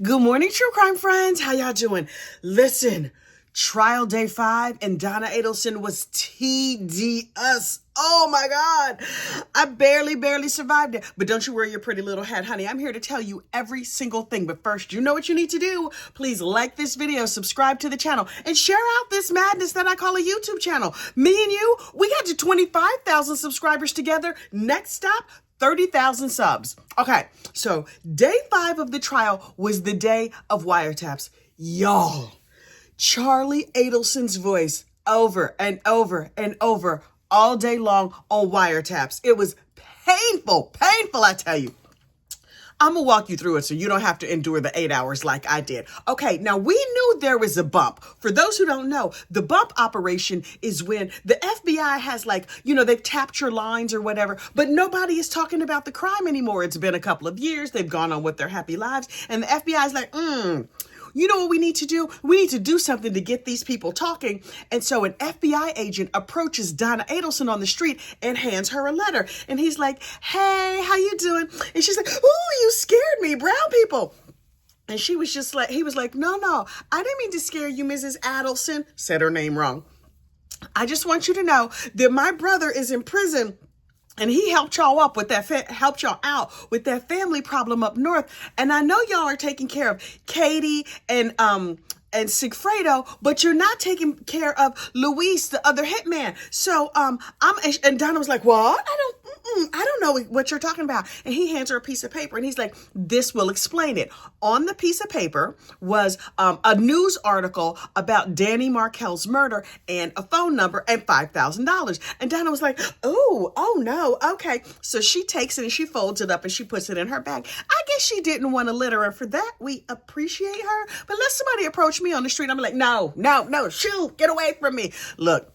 Good morning, true crime friends. How y'all doing? Listen, trial day 5 and Donna Adelson was tedious. Oh my God. I barely survived it. But don't you wear your pretty little hat, honey. I'm here to tell you every single thing. But first, you know what you need to do. Please like this video, subscribe to the channel, and share out this madness that I call a YouTube channel. Me and you, we got to 25,000 subscribers together. Next stop, 30,000 subs. Okay, so day 5 of the trial was the day of wiretaps. Y'all, Charlie Adelson's voice over and over and over all day long on wiretaps. It was painful, I tell you. I'm going to walk you through it so you don't have to endure the 8 hours like I did. Okay, now we knew there was a bump. For those who don't know, the bump operation is when the FBI has they've tapped your lines or whatever, but nobody is talking about the crime anymore. It's been a couple of years. They've gone on with their happy lives. And the FBI is like, you know what we need to do? We need to do something to get these people talking. And so an FBI agent approaches Donna Adelson on the street and hands her a letter. And he's like, hey, how you doing? And she's like, ooh, you scared me, brown people. And she was just like, he was like, no, I didn't mean to scare you, Mrs. Adelson. Said her name wrong. I just want you to know that my brother is in prison. And he helped y'all out with that family problem up north. And I know y'all are taking care of Katie and Sigfredo, but you're not taking care of Luis, the other hitman. So and Donna was like, what? I don't know what you're talking about. And he hands her a piece of paper and he's like, this will explain it. On the piece of paper was a news article about Danny Markel's murder and a phone number and $5,000. And Donna was like, oh no, okay. So she takes it and she folds it up and she puts it in her bag. I guess she didn't want to litter, and for that, we appreciate her. But let somebody approach me on the street, I'm like, no, shoo, get away from me. Look,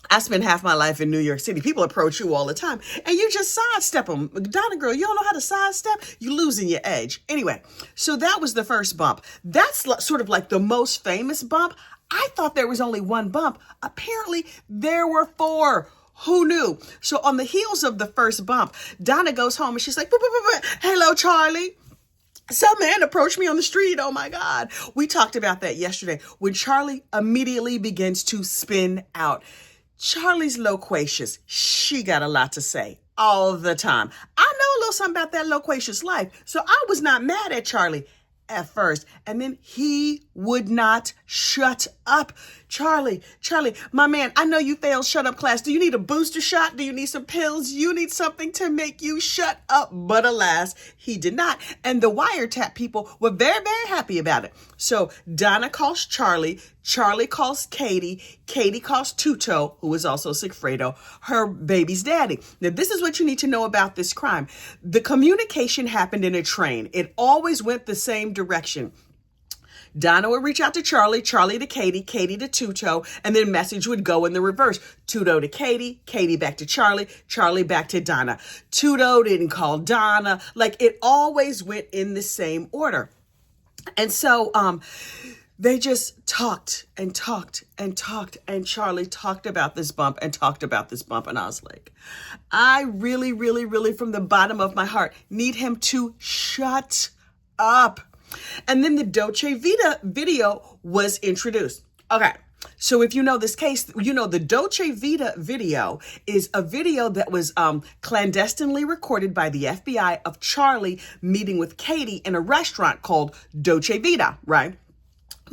I spent half my life in New York City. People approach you all the time, and you just sidestep them. Donna girl, you don't know how to sidestep? You're losing your edge. Anyway, so that was the first bump. That's sort of like the most famous bump. I thought there was only one bump. Apparently, there were 4. Who knew? So on the heels of the first bump, Donna goes home, and she's like, hello, Charlie. Some man approached me on the street. Oh my God. We talked about that yesterday when Charlie immediately begins to spin out. Charlie's loquacious. She got a lot to say all the time. I know a little something about that loquacious life. So I was not mad at Charlie at first. And then he would not shut up. Charlie, my man, I know you failed shut up class. Do you need a booster shot? Do you need some pills? You need something to make you shut up. But alas, he did not. And the wiretap people were very, very happy about it. So Donna calls Charlie. Charlie calls Katie. Katie calls Tuto, who is also Sigfredo, her baby's daddy. Now, this is what you need to know about this crime. The communication happened in a train. It always went the same direction. Donna would reach out to Charlie, Charlie to Katie, Katie to Tuto, and then message would go in the reverse. Tuto to Katie, Katie back to Charlie, Charlie back to Donna. Tuto didn't call Donna. It always went in the same order. And so they just talked and talked and talked, and Charlie talked about this bump and talked about this bump. And I was like, I really, really, really, from the bottom of my heart, need him to shut up. And then the Dolce Vita video was introduced. Okay, so if you know this case, you know the Dolce Vita video is a video that was clandestinely recorded by the FBI of Charlie meeting with Katie in a restaurant called Dolce Vita, right?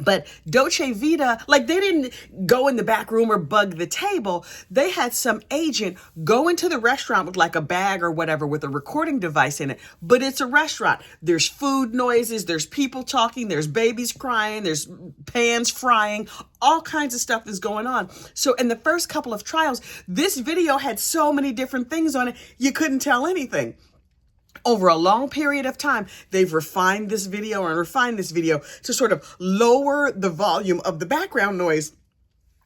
But Dolce Vita, they didn't go in the back room or bug the table. They had some agent go into the restaurant with a bag or whatever with a recording device in it. But it's a restaurant. There's food noises. There's people talking. There's babies crying. There's pans frying. All kinds of stuff is going on. So in the first couple of trials, this video had so many different things on it, you couldn't tell anything. Over a long period of time, they've refined this video to sort of lower the volume of the background noise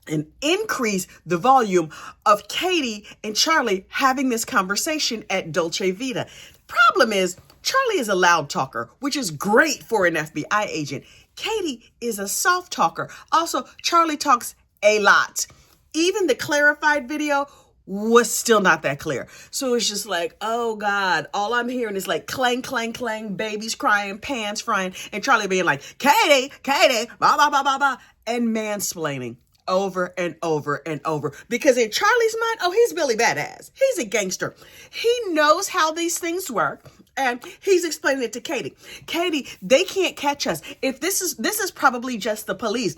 and increase the volume of Katie and Charlie having this conversation at Dolce Vita. Problem is, Charlie is a loud talker, which is great for an FBI agent. Katie is a soft talker. Also, Charlie talks a lot. Even the clarified video was still not that clear. So it's just like, oh God, all I'm hearing is like clang, clang, clang, babies crying, pans frying, and Charlie being like, Katie, blah, blah, blah, blah, blah, and mansplaining over and over and over. Because in Charlie's mind, oh, he's Billy Badass. He's a gangster. He knows how these things work. And he's explaining it to Katie. Katie, they can't catch us. If this is probably just the police.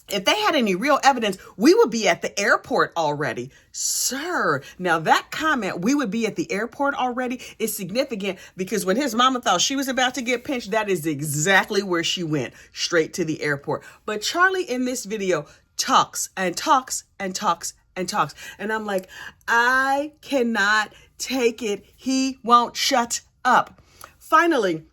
If they had any real evidence, we would be at the airport already. Sir, now that comment, we would be at the airport already, is significant because when his mama thought she was about to get pinched, that is exactly where she went, straight to the airport. But Charlie in this video talks and talks and talks and talks. And I'm like, I cannot take it. He won't shut up. Finally,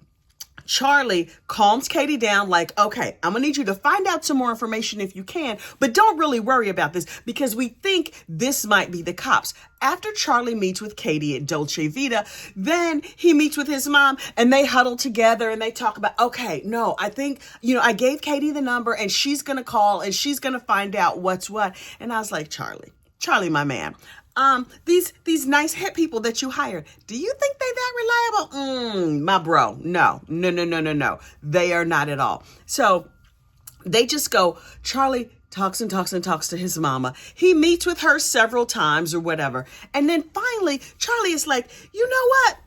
Charlie calms Katie down like, okay, I'm going to need you to find out some more information if you can, but don't really worry about this because we think this might be the cops. After Charlie meets with Katie at Dolce Vita, then he meets with his mom and they huddle together and they talk about, okay, no, I think, I gave Katie the number and she's going to call and she's going to find out what's what. And I was like, Charlie, my man. These nice hip people that you hired, do you think they that reliable? My bro, no. They are not at all. So they just go, Charlie talks and talks and talks to his mama. He meets with her several times or whatever. And then finally, Charlie is like, you know what?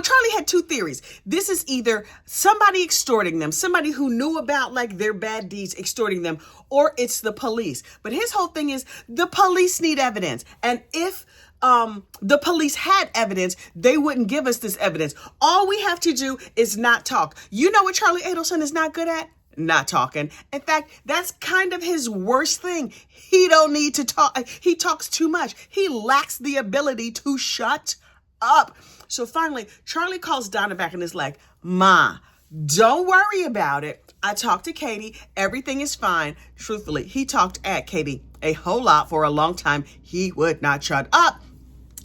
Charlie had two theories. This is either somebody extorting them, somebody who knew about like their bad deeds extorting them, or it's the police. But his whole thing is the police need evidence. And if the police had evidence, they wouldn't give us this evidence. All we have to do is not talk. You know what Charlie Adelson is not good at? Not talking. In fact, that's kind of his worst thing. He don't need to talk. He talks too much. He lacks the ability to shut up. So finally, Charlie calls Donna back and is like, Ma, don't worry about it. I talked to Katie. Everything is fine. Truthfully, he talked at Katie a whole lot for a long time. He would not shut up.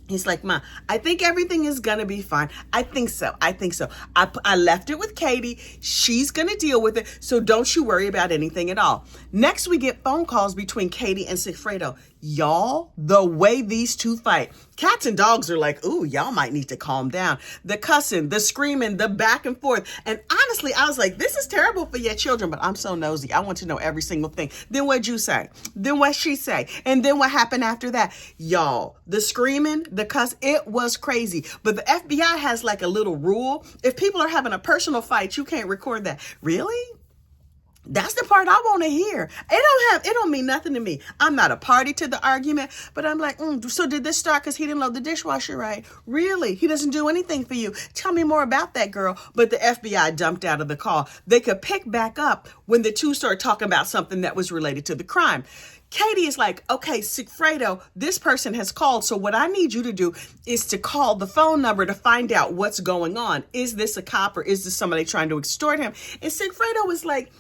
He's like, Ma, I think everything is going to be fine. I think so. I left it with Katie. She's going to deal with it. So don't you worry about anything at all. Next, we get phone calls between Katie and Sigfredo. Y'all, the way these two fight, cats and dogs are like, ooh, y'all might need to calm down. The cussing, the screaming, the back and forth. And honestly, I was like, this is terrible for your children, but I'm so nosy. I want to know every single thing. Then what'd you say? Then what she say? And then what happened after that? Y'all, the screaming, the cuss, it was crazy. But the FBI has like a little rule. If people are having a personal fight, you can't record that. Really? That's the part I want to hear. It don't mean nothing to me. I'm not a party to the argument, but I'm like, so did this start because he didn't load the dishwasher right? Really? He doesn't do anything for you. Tell me more about that girl. But the FBI dumped out of the call. They could pick back up when the two start talking about something that was related to the crime. Katie is like, okay, Sigfredo, this person has called. So what I need you to do is to call the phone number to find out what's going on. Is this a cop or is this somebody trying to extort him? And Sigfredo was like,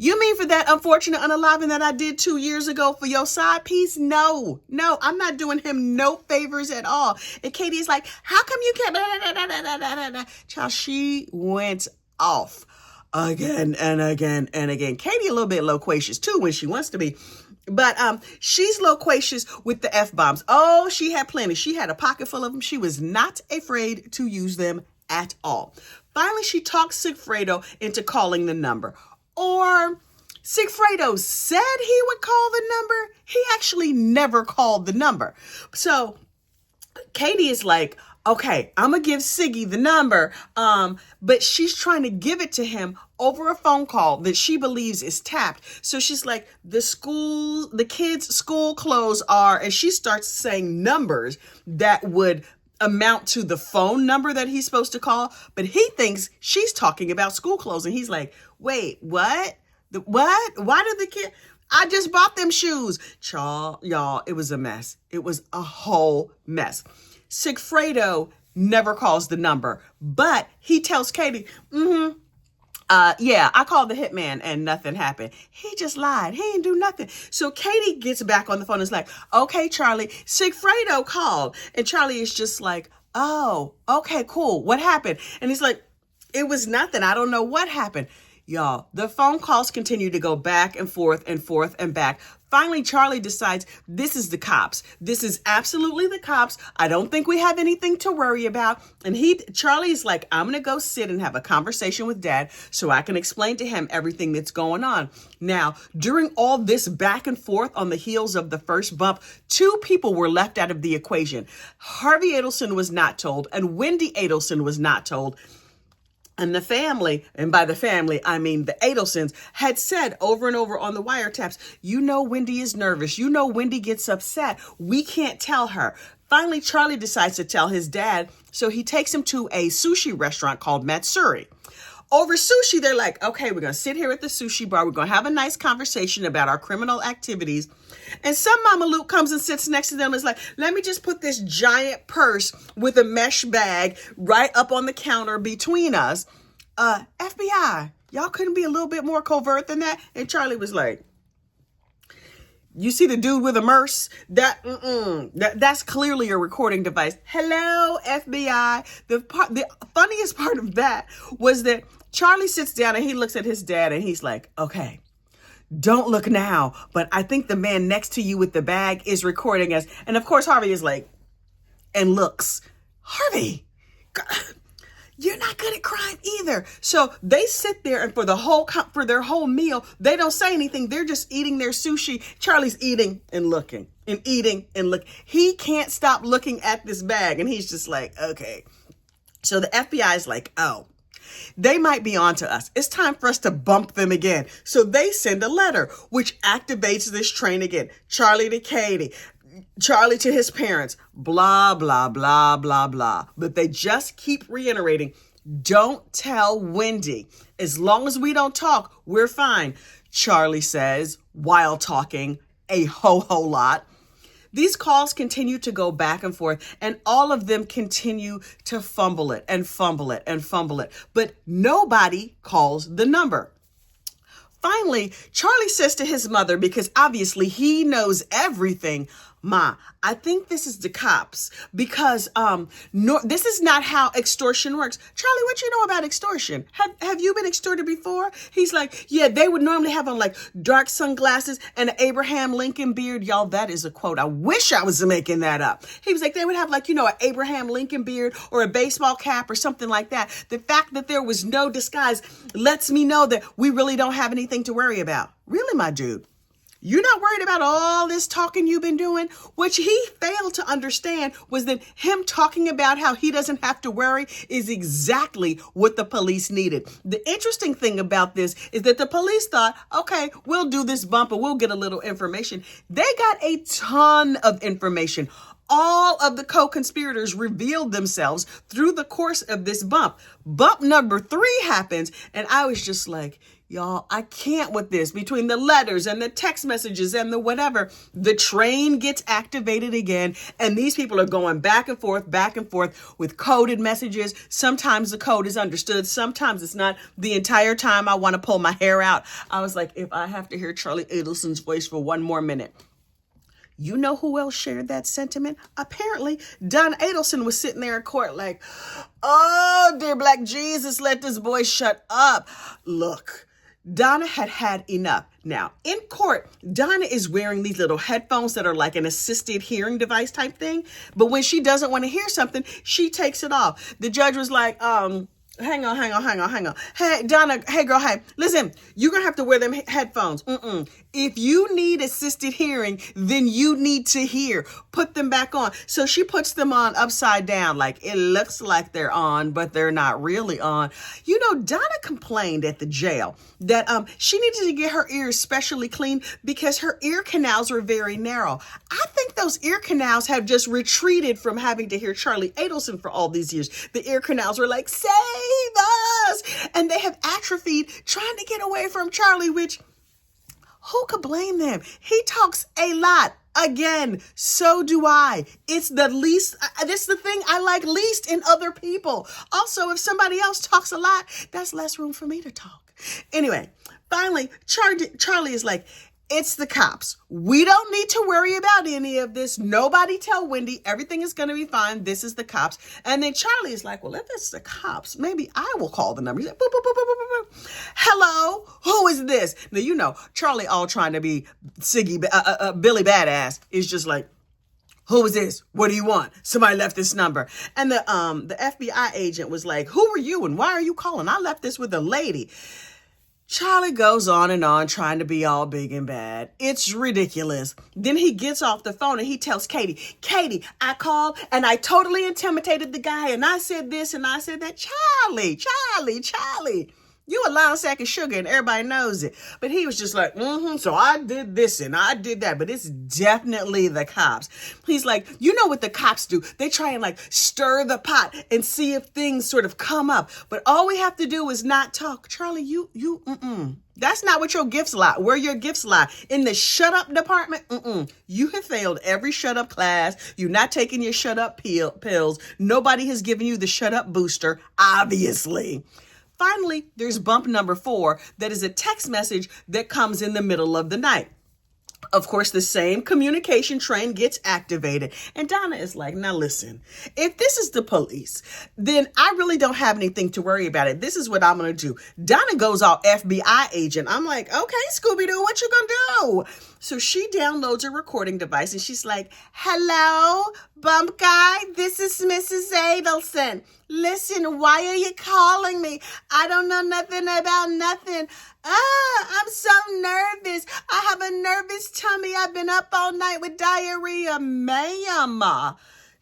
you mean for that unfortunate unaliving that I did 2 years ago for your side piece? No, I'm not doing him no favors at all. And Katie's like, how come you can't? Child, she went off again and again and again. Katie a little bit loquacious too when she wants to be. But she's loquacious with the F-bombs. Oh, she had plenty. She had a pocket full of them. She was not afraid to use them at all. Finally, she talked Sigfredo into calling the number. Or Sigfredo said he would call the number. He actually never called the number. So Katie is like, okay, I'm going to give Siggy the number. But she's trying to give it to him over a phone call that she believes is tapped. So she's like, the kids' school clothes are, and she starts saying numbers that would amount to the phone number that he's supposed to call, but he thinks she's talking about school clothes. And he's like, wait, what? What? Why did the kid? I just bought them shoes. Y'all, it was a mess. It was a whole mess. Sigfredo never calls the number, but he tells Katie, yeah, I called the hitman and nothing happened. He just lied. He ain't do nothing. So Katie gets back on the phone and is like, okay, Charlie, Sigfredo called. And Charlie is just like, oh, okay, cool. What happened? And he's like, it was nothing. I don't know what happened. Y'all, the phone calls continue to go back and forth and forth and back. Finally, Charlie decides this is the cops. This is absolutely the cops. I don't think we have anything to worry about. And Charlie's like, I'm going to go sit and have a conversation with Dad so I can explain to him everything that's going on. Now, during all this back and forth on the heels of the first bump, two people were left out of the equation. Harvey Adelson was not told, and Wendy Adelson was not told. And the family, and by the family, I mean the Adelsons, had said over and over on the wiretaps, you know Wendy is nervous. You know Wendy gets upset. We can't tell her. Finally, Charlie decides to tell his dad, so he takes him to a sushi restaurant called Matsuri. Over sushi, they're like, okay, we're going to sit here at the sushi bar. We're going to have a nice conversation about our criminal activities. And some Mama Luke comes and sits next to them and is like, let me just put this giant purse with a mesh bag right up on the counter between us. FBI, y'all couldn't be a little bit more covert than that? And Charlie was like, you see the dude with a merce? That's clearly a recording device. Hello, FBI. The funniest part of that was that Charlie sits down and he looks at his dad and he's like, okay, don't look now, but I think the man next to you with the bag is recording us. And of course, Harvey is like, and looks, Harvey, you're not good at crime either. So they sit there and for their whole meal, they don't say anything. They're just eating their sushi. Charlie's eating and looking and eating and look. He can't stop looking at this bag. And he's just like, okay. So the FBI is like, oh, they might be on to us. It's time for us to bump them again. So they send a letter, which activates this train again. Charlie to Katie, Charlie to his parents, blah, blah, blah, blah, blah. But they just keep reiterating, don't tell Wendy. As long as we don't talk, we're fine. Charlie says while talking a ho-ho lot. These calls continue to go back and forth, and all of them continue to fumble it and fumble it and fumble it. But nobody calls the number. Finally, Charlie says to his mother, because obviously he knows everything, Ma, I think this is the cops because this is not how extortion works. Charlie, what you know about extortion? Have you been extorted before? He's like, yeah, they would normally have on like dark sunglasses and an Abraham Lincoln beard. Y'all, that is a quote. I wish I was making that up. He was like, they would have like, an Abraham Lincoln beard or a baseball cap or something like that. The fact that there was no disguise lets me know that we really don't have anything to worry about. Really, my dude? You're not worried about all this talking you've been doing? What he failed to understand was that him talking about how he doesn't have to worry is exactly what the police needed. The interesting thing about this is that the police thought, okay, we'll do this bump and we'll get a little information. They got a ton of information. All of the co-conspirators revealed themselves through the course of this bump. Bump number 3 happens, and I was just like, y'all, I can't with this. Between the letters and the text messages and the whatever, the train gets activated again, and these people are going back and forth with coded messages. Sometimes the code is understood. Sometimes it's not. The entire time I want to pull my hair out. I was like, if I have to hear Charlie Adelson's voice for one more minute. You know who else shared that sentiment? Apparently, Donna Adelson was sitting there in court like, oh, dear Black Jesus, let this boy shut up. Look, Donna had had enough. Now, in court, Donna is wearing these little headphones that are like an assisted hearing device type thing. But when she doesn't want to hear something, she takes it off. The judge was like, hang on. Hey, Donna, hey, girl, hey, listen, you're going to have to wear them headphones. If you need assisted hearing, then you need to hear. Put them back on. So she puts them on upside down, like it looks like they're on, but they're not really on. Donna complained at the jail that she needed to get her ears specially cleaned because her ear canals were very narrow. I think those ear canals have just retreated from having to hear Charlie Adelson for all these years. The ear canals were like, save us! And they have atrophied trying to get away from Charlie, which, who could blame them? He talks a lot. Again, so do I. It's the least, that's the thing I like least in other people. Also, if somebody else talks a lot, that's less room for me to talk. Anyway, finally, Charlie is like, it's the cops. We don't need to worry about any of this. Nobody tell Wendy. Everything is going to be fine. This is the cops. And then Charlie is like, well, if it's the cops, maybe I will call the number. He's like, boop, boop, boop, boop, boop, boop. Hello, who is this? Now, you know, Charlie all trying to be Billy Badass is just like, who is this? What do you want? Somebody left this number. And the FBI agent was like, who are you and why are you calling? I left this with a lady. Charlie goes on and on trying to be all big and bad. It's ridiculous. Then he gets off the phone and he tells Katie, I called and I totally intimidated the guy and I said this and I said that. Charlie, you a lying sack of sugar and everybody knows it. But he was just like, so I did this and I did that. But it's definitely the cops. He's like, you know what the cops do? They try and like stir the pot and see if things sort of come up. But all we have to do is not talk. Charlie, that's not what your gifts lie. Where your gifts lie. In the shut up department, you have failed every shut up class. You're not taking your shut up pills. Nobody has given you the shut up booster, obviously. Finally, there's bump number 4. That is a text message that comes in the middle of the night. Of course, the same communication train gets activated. And Donna is like, now listen, if this is the police, then I really don't have anything to worry about it. This is what I'm going to do. Donna goes all FBI agent. I'm like, okay, Scooby-Doo, what you going to do? So she downloads a recording device and she's like, hello, bump guy, this is Mrs. Adelson. Listen, why are you calling me? I don't know nothing about nothing. I'm so nervous. I have a nervous tummy. I've been up all night with diarrhea. Ma'am.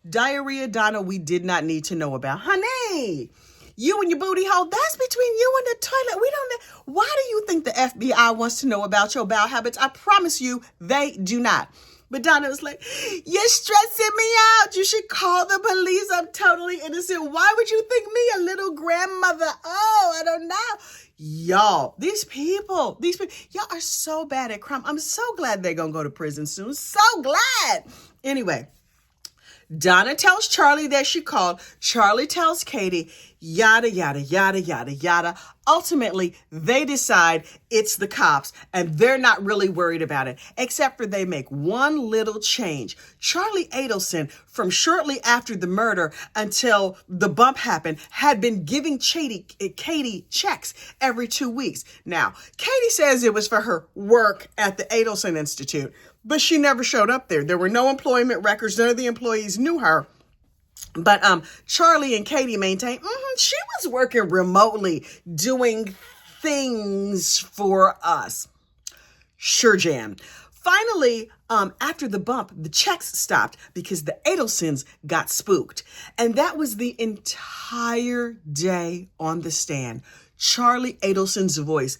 Diarrhea, Donna, we did not need to know about. Honey, you and your booty hole, that's between you and the toilet. We don't know. Why do you think the FBI wants to know about your bowel habits? I promise you, they do not. But Donna was like, you're stressing me out. You should call the police. I'm totally innocent. Why would you think me a little grandmother? Oh, I don't know. Y'all, these people, y'all are so bad at crime. I'm so glad they're going to go to prison soon. So glad. Anyway, Donna tells Charlie that she called. Charlie tells Katie, yada, yada, yada, yada, yada. Ultimately, they decide it's the cops and they're not really worried about it, except for they make one little change. Charlie Adelson, from shortly after the murder until the bump happened, had been giving Katie checks every 2 weeks. Now, Katie says it was for her work at the Adelson Institute, but she never showed up there. There were no employment records. None of the employees knew her. But Charlie and Katie maintain she was working remotely doing things for us. Sure, Jan. Finally, after the bump, the checks stopped because the Adelsons got spooked. And that was the entire day on the stand. Charlie Adelson's voice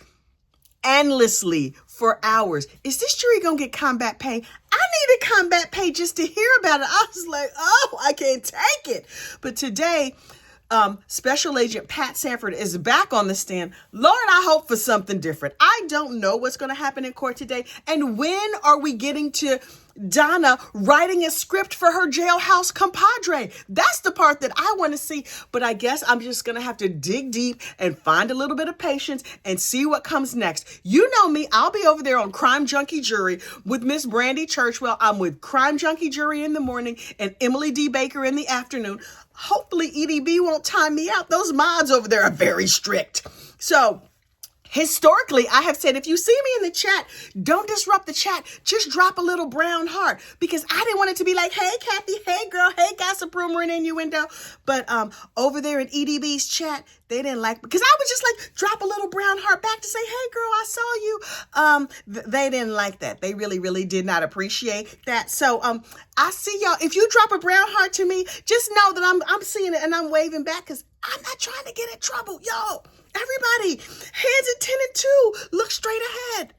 endlessly for hours. Is this jury gonna get combat pay? I needed combat pay just to hear about it. I was like, oh, I can't take it. But today, Special Agent Pat Sanford is back on the stand. Lord, I hope for something different. I don't know what's going to happen in court today. And when are we getting to Donna writing a script for her jailhouse compadre? That's the part that I want to see. But I guess I'm just going to have to dig deep and find a little bit of patience and see what comes next. You know me. I'll be over there on Crime Junkie Jury with Miss Brandy Churchwell. I'm with Crime Junkie Jury in the morning and Emily D. Baker in the afternoon. Hopefully EDB won't time me out. Those mods over there are very strict. So historically, I have said, if you see me in the chat, don't disrupt the chat. Just drop a little brown heart, because I didn't want it to be like, hey, Kathy, hey, girl, hey, gossip rumor and innuendo. But over there in EDB's chat, they didn't like, because I would just like drop a little brown heart back to say, hey, girl, I saw you. They didn't like that. They really, really did not appreciate that. So I see y'all. If you drop a brown heart to me, just know that I'm seeing it and I'm waving back, because I'm not trying to get in trouble, y'all. Everybody, heads at 10 and 2, look straight ahead.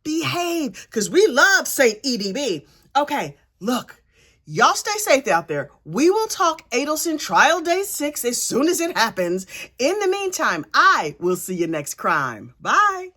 Behave, because we love St. EDB. Okay, look, y'all stay safe out there. We will talk Adelson Trial Day 6 as soon as it happens. In the meantime, I will see you next crime. Bye.